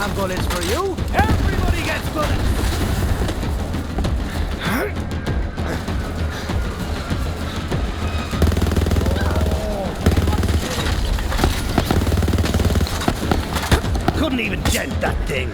have bullets for you. Everybody gets bullets. Couldn't even dent that thing.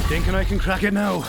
Thinking I can crack it now.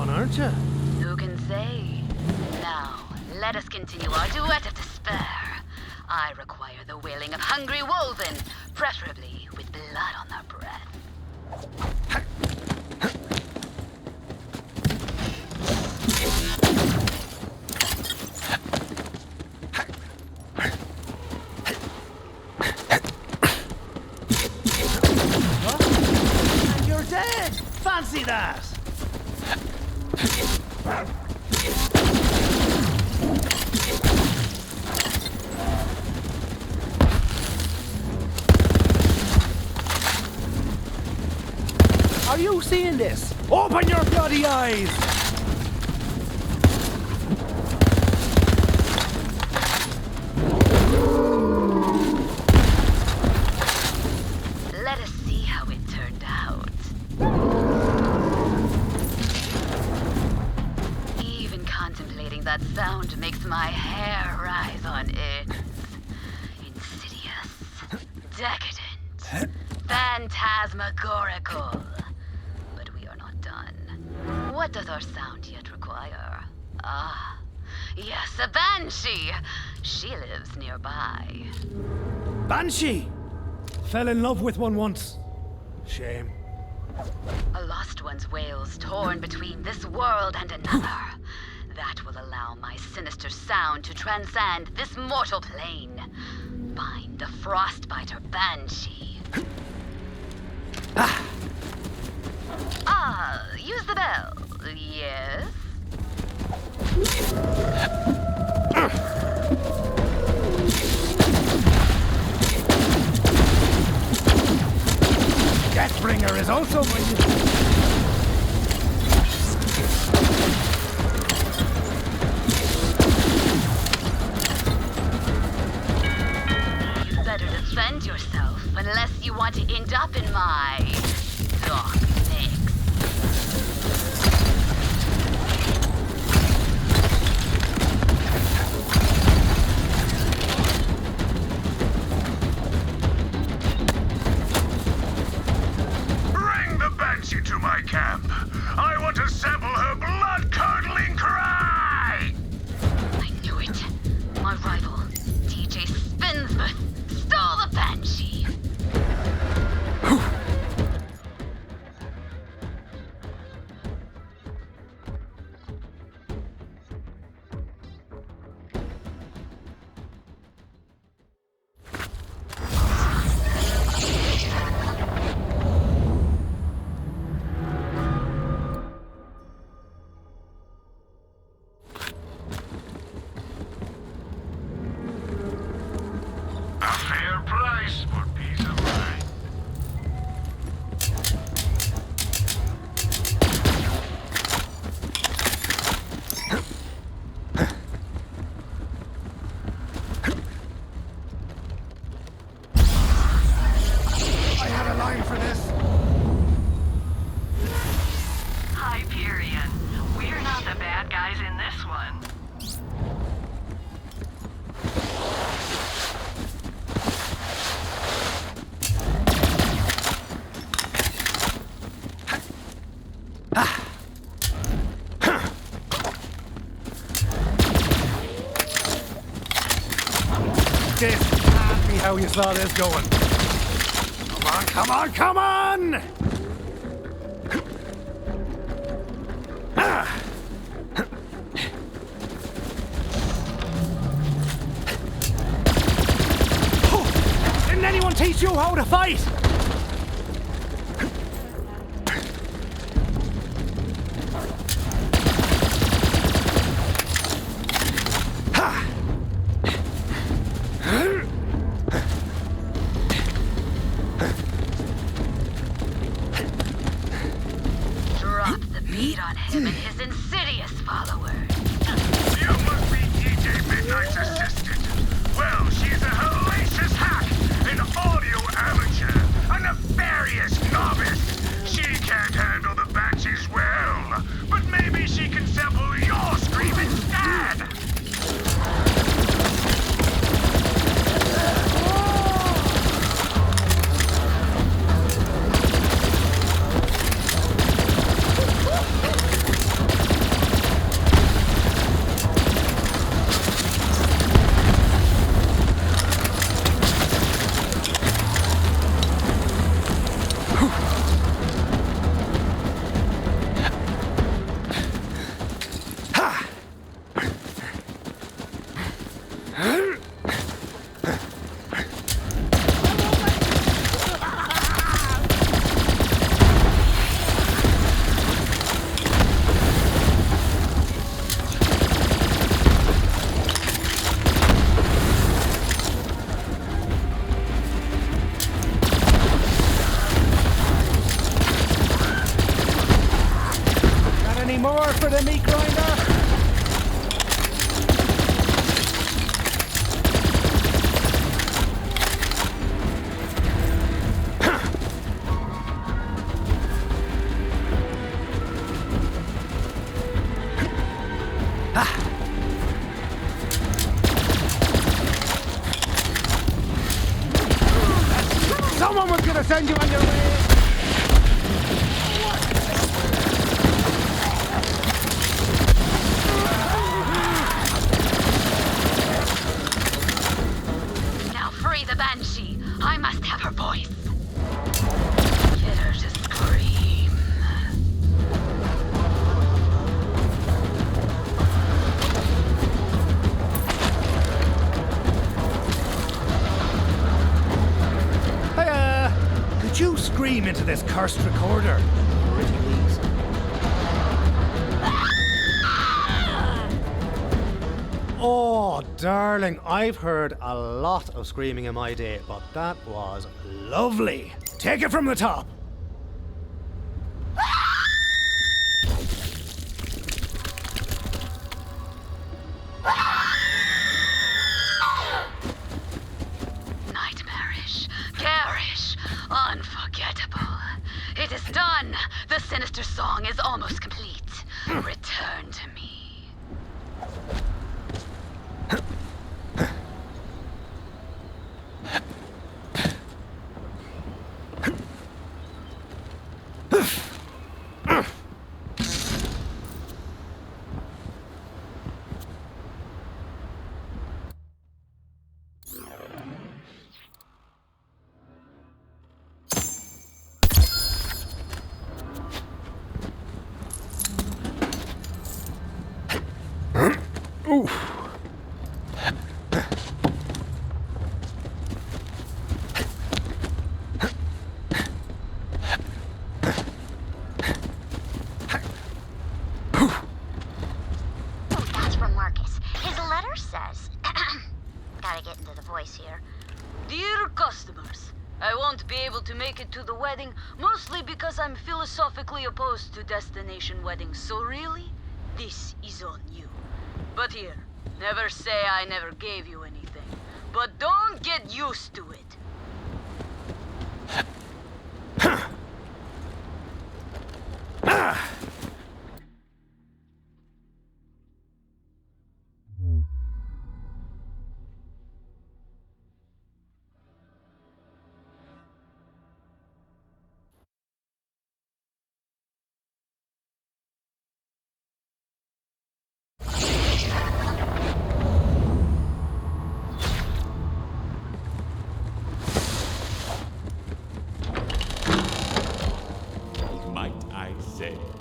Aren't you? Who can say? Now, let us continue our duet of despair. I require the wailing of hungry wolven, preferably with blood on their breath. What? Fancy that! Are you seeing this? Open your bloody eyes! Let us see how it turned out. Even contemplating that sound makes my hair rise on ends. Insidious, decadent, phantasmagorical. But we are not done. What does our sound yet require? Ah, yes, a banshee! She lives nearby. Banshee! Fell in love with one once. Shame. A lost one's wails torn between this world and another. That will allow my sinister sound to transcend this mortal plane. Find the frostbiter banshee. Use the bell. Yes? Deathbringer is also my You better defend yourself unless you want to end up in my dark mix. To my camp. I want to sample her blood-curdling cry! I knew it. My rival, DJ Spinsmouth, stole the banshee. This can't be how you saw this going. Come on, come on, come on! Didn't anyone teach you how to fight? Drop the beat on him and his insidious followers. You must be DJ Midnight's assistant. Well, she's a hellacious hack, an audio amateur, a nefarious novice. She can't handle the Banshees well, but maybe she can sample your scream instead. for the meat grinder? Someone was gonna send you on your way! Now free the Banshee. I must have her voice. Get her to scream. Could you scream into this cursed recorder? Pretty please. Oh, darling, I've heard a lot of screaming in my day, but that was lovely. Take it from the top. Nightmarish, garish, unforgettable. It is done. The sinister song is almost complete. Return to me. Oof. That's from Marcus. His letter says... Gotta get into the voice here. Dear customers, I won't be able to make it to the wedding, mostly because I'm philosophically opposed to destination weddings, so really, this is on you. But here, never say I never gave you anything. But don't get used to it.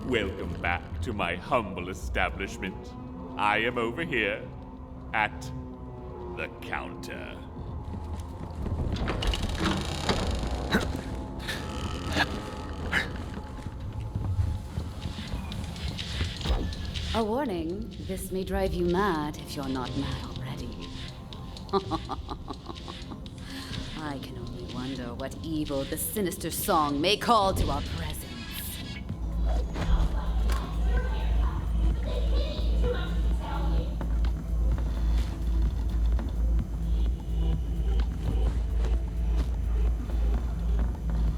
Welcome back to my humble establishment. I am over here at the counter. A warning, this may drive you mad if you're not mad already. I can only wonder what evil the sinister song may call to our presence.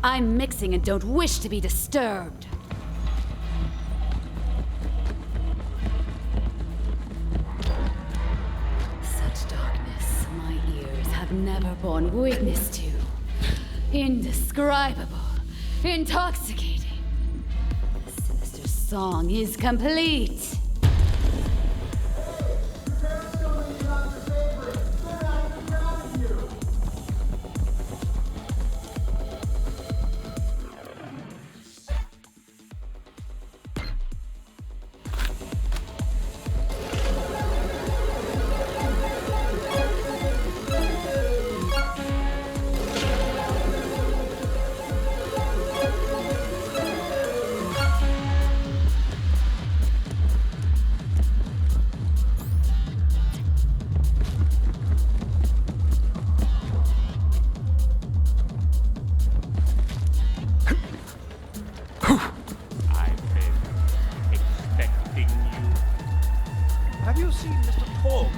I'm mixing and don't wish to be disturbed. Such darkness my ears have never borne witness to. Indescribable, intoxicating. The sinister song is complete.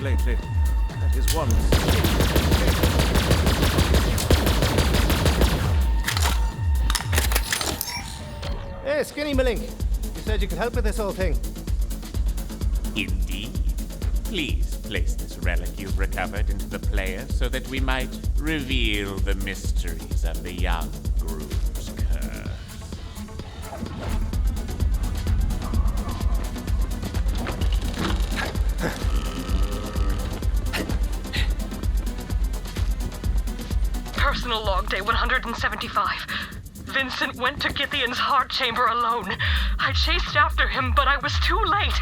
lately. That is one. Hey, Skinny Malink. You said you could help with this whole thing. Indeed. Please place this relic you've recovered into the player so that we might reveal the mysteries of the young groom's curse. Personal log day 175. Vincent went to Githian's heart chamber alone. I chased after him, but I was too late.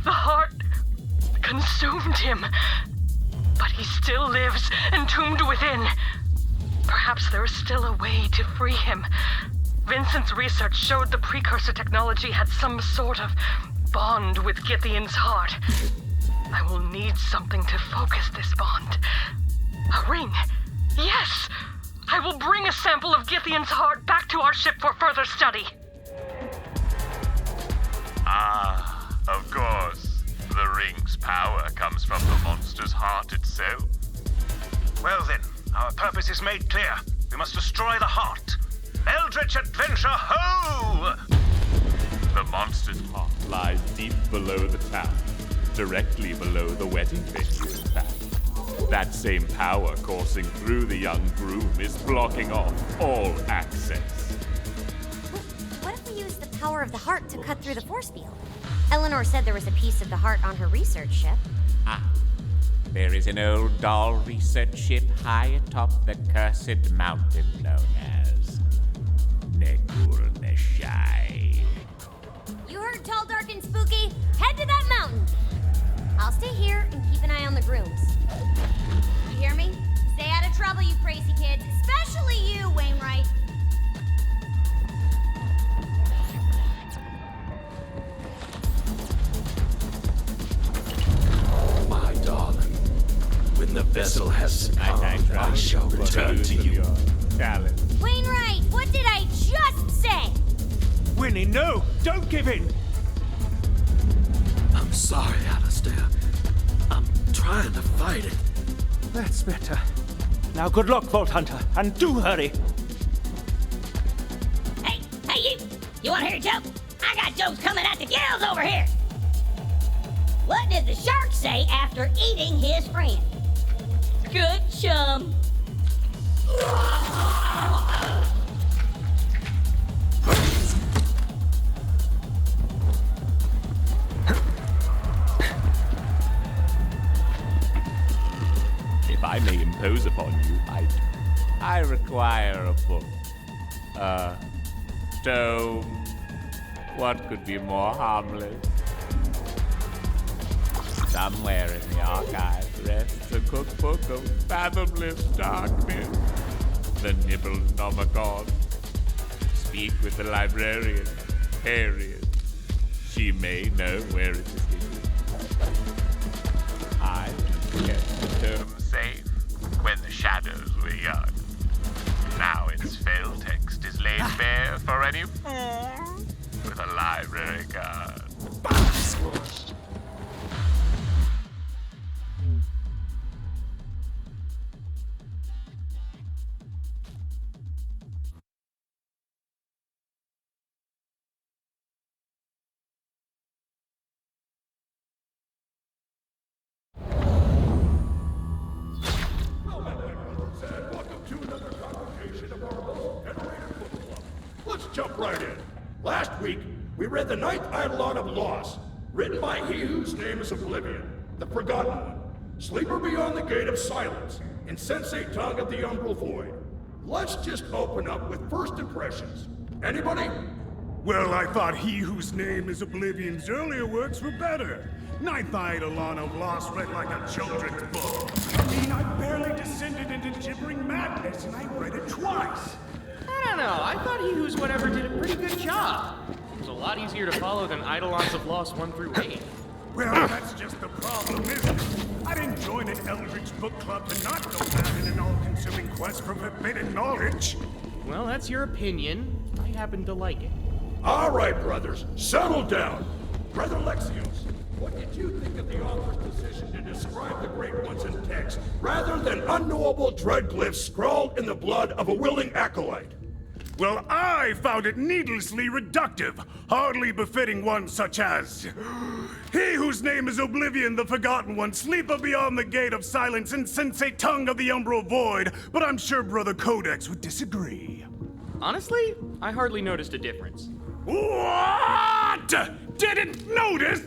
The heart consumed him. But he still lives, entombed within. Perhaps there is still a way to free him. Vincent's research showed the precursor technology had some sort of bond with Githian's heart. I will need something to focus this bond. A ring. Yes! I will bring a sample of Githian's heart back to our ship for further study. Ah, of course. The ring's power comes from the monster's heart itself. Well then, our purpose is made clear. We must destroy the heart. Eldritch adventure, ho! The monster's heart lies deep below the town, directly below the wedding venue, in fact. That same power coursing through the young groom is blocking off all access. What if we use the power of the heart to cut through the force field? Eleanor said there was a piece of the heart on her research ship. Ah, there is an old doll research ship high atop the cursed mountain known as Negurneshai. You heard Tall, Dark, and Spooky? Head to that mountain. I'll stay here and keep an eye on the grooms. You hear me? Stay out of trouble, you crazy kids. Especially you, Wainwright. My darling, when the vessel has succumbed, I shall return to you. Challenge. Wainwright, what did I just say? Winnie, no! Don't give in! I'm sorry, Alistair. I'm trying to fight it. That's better. Now good luck, Vault Hunter, and do hurry. Hey, you! You wanna hear a joke? I got jokes coming at the gals over here! What did the shark say after eating his friend? Good chum. If I may impose upon you, I require a book. Tome. What could be more harmless? Somewhere in the archive rests a cookbook of fathomless darkness. The Nibblenomicon. Speak with the librarian, Harriet. She may know where it is hidden. I kept the tome safe when the shadows were young. Now its fell text is laid bare for any fool with a library card. Let's jump right in. Last week, we read The Ninth Eidolon of Loss, written by he whose name is Oblivion, the Forgotten One, Sleeper Beyond the Gate of Silence, Insensate Tongue of the Umbral Void. Let's just open up with first impressions. Anybody? Well, I thought he whose name is Oblivion's earlier works were better. Ninth Eidolon of Loss read like a children's book. I mean, I barely descended into gibbering madness, and I read it twice. I don't know. I thought He Who's Whatever did a pretty good job. It was a lot easier to follow than Eidolons of Loss 1 through 8. Well, that's just the problem, isn't it? I didn't join an Eldritch book club to not go down in an all-consuming quest for forbidden knowledge. Well, that's your opinion. I happen to like it. All right, brothers, settle down. Brother Lexios, what did you think of the author's decision to describe the Great Ones in text, rather than unknowable dread glyphs scrawled in the blood of a willing acolyte? Well, I found it needlessly reductive, hardly befitting one such as... He whose name is Oblivion, the Forgotten One, sleeper beyond the gate of silence, insensate tongue of the umbral void, but I'm sure Brother Codex would disagree. Honestly, I hardly noticed a difference. What? Didn't notice?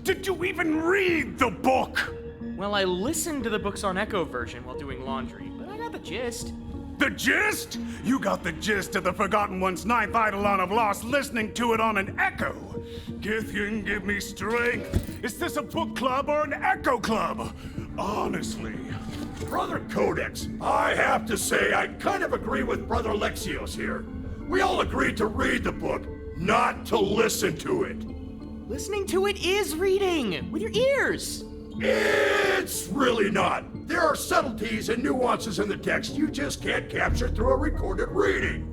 Did you even read the book? Well, I listened to the Books on Echo version while doing laundry, but I got the gist. The gist? You got the gist of the Forgotten One's ninth Eidolon of Lost listening to it on an echo. Githyan, give me strength. Is this a book club or an echo club? Honestly. Brother Codex, I have to say I kind of agree with Brother Lexios here. We all agreed to read the book, not to listen to it. Listening to it is reading with your ears. It's really not. There are subtleties and nuances in the text you just can't capture through a recorded reading.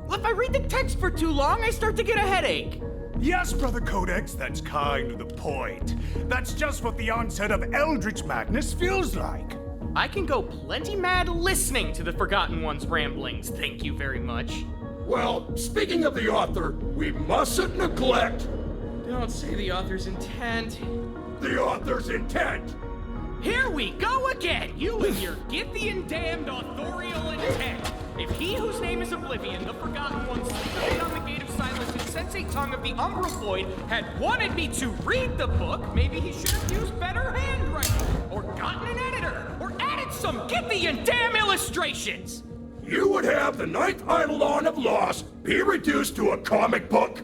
Well, if I read the text for too long, I start to get a headache. Yes, Brother Codex, that's kind of the point. That's just what the onset of Eldritch Madness feels like. I can go plenty mad listening to the Forgotten One's ramblings, thank you very much. Well, speaking of the author, we mustn't neglect Don't say the author's intent. the author's intent. Here we go again, you and your Githyan damned authorial intent. If he whose name is Oblivion, the Forgotten One, sleeping on the gate of silence, and sensate tongue of the umbral void, had wanted me to read the book, maybe he should have used better handwriting, or gotten an editor, or added some Githyan damn illustrations. You would have the ninth Eidolon of Lost be reduced to a comic book.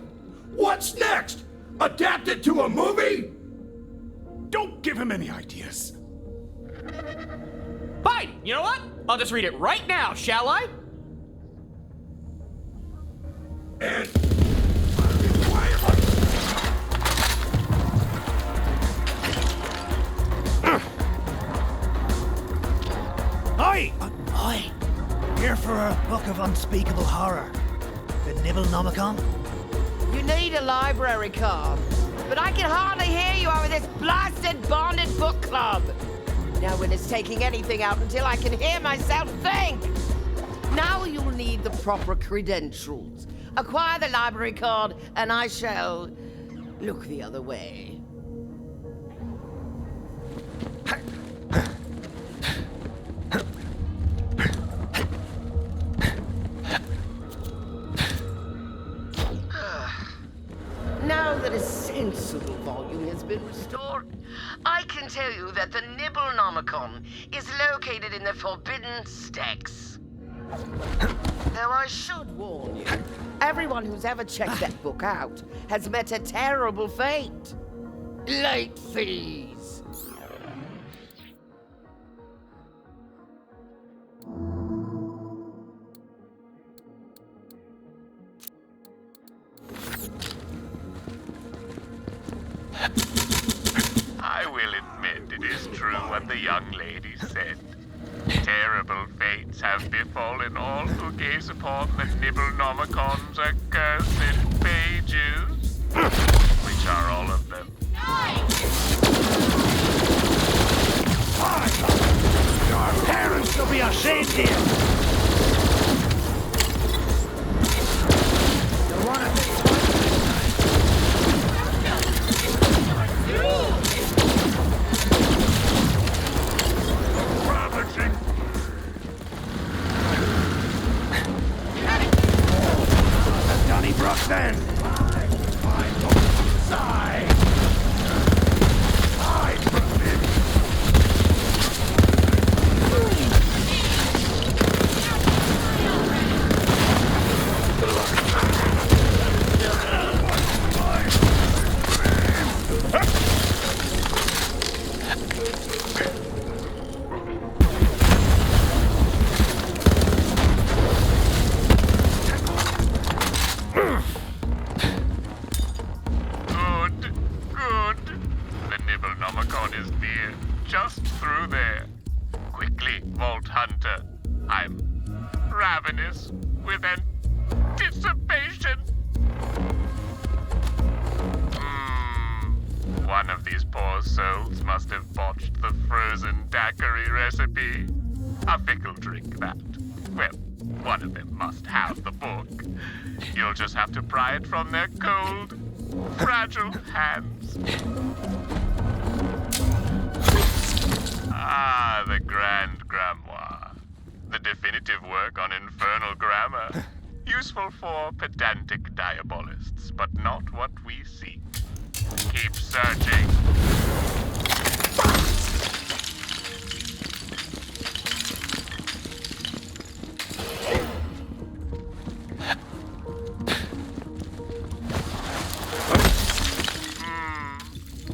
What's next? Adapted to a movie? Don't give him any ideas. Fine, you know what? I'll just read it right now, shall I? And Oi! Oi! Here for a book of unspeakable horror. The Nibblenomicon? You need a library card, but I can hardly hear you over this blasted bonded book club. No one is taking anything out until I can hear myself think. Now you'll need the proper credentials. Acquire the library card, and I shall look the other way. Now that a sensible volume has been restored, I can tell you that the Nibblenomicon is located in the Forbidden Stacks. Though I should warn you, everyone who's ever checked that book out has met a terrible fate. Late fees. I will admit it is true what the young lady said. Terrible fates have befallen all who gaze upon the Nibblenomicon's accursed pages. Which are all of them. Your parents will be ashamed here! You want to be Ravaging. Donnybrook then! Good. The Nibblenomicon is near. Just through there. Quickly, Vault Hunter. I'm ravenous with anticipation. One of these poor souls must have botched the frozen daiquiri recipe. A fickle drink, that. Well, one of them must have the book. You'll just have to pry it from their cold, fragile hands. Ah, the Grand Grimoire. The definitive work on infernal grammar. Useful for pedantic diabolists, but not what we seek. Keep searching.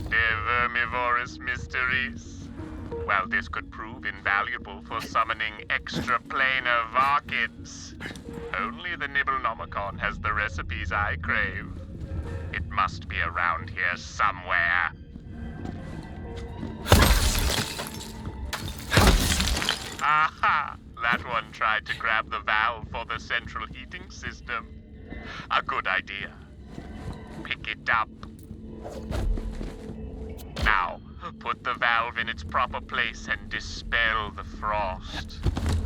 Their vermivorous mysteries. Well, this could prove invaluable for summoning extraplanar Varkids. Only the Nibblenomicon has the recipes I crave. It must be around here somewhere. Aha! That one tried to grab the valve for the central heating system. A good idea. Pick it up. Now, put the valve in its proper place and dispel the frost.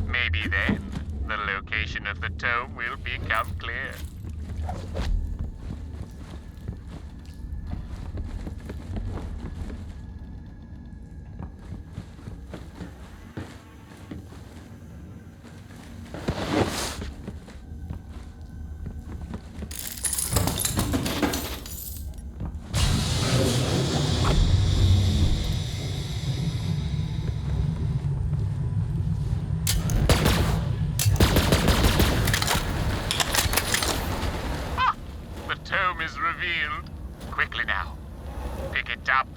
Maybe then, the location of the tome will become clear. Is revealed. Quickly now. Pick it up.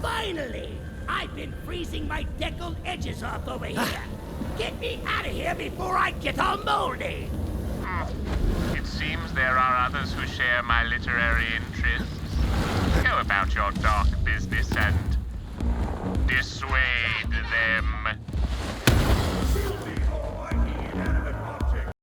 Finally! I've been freezing my deckled edges off over here. Get me out of here before I get all moldy! It seems there are others who share my literary interests. Go about your dark business and dissuade them.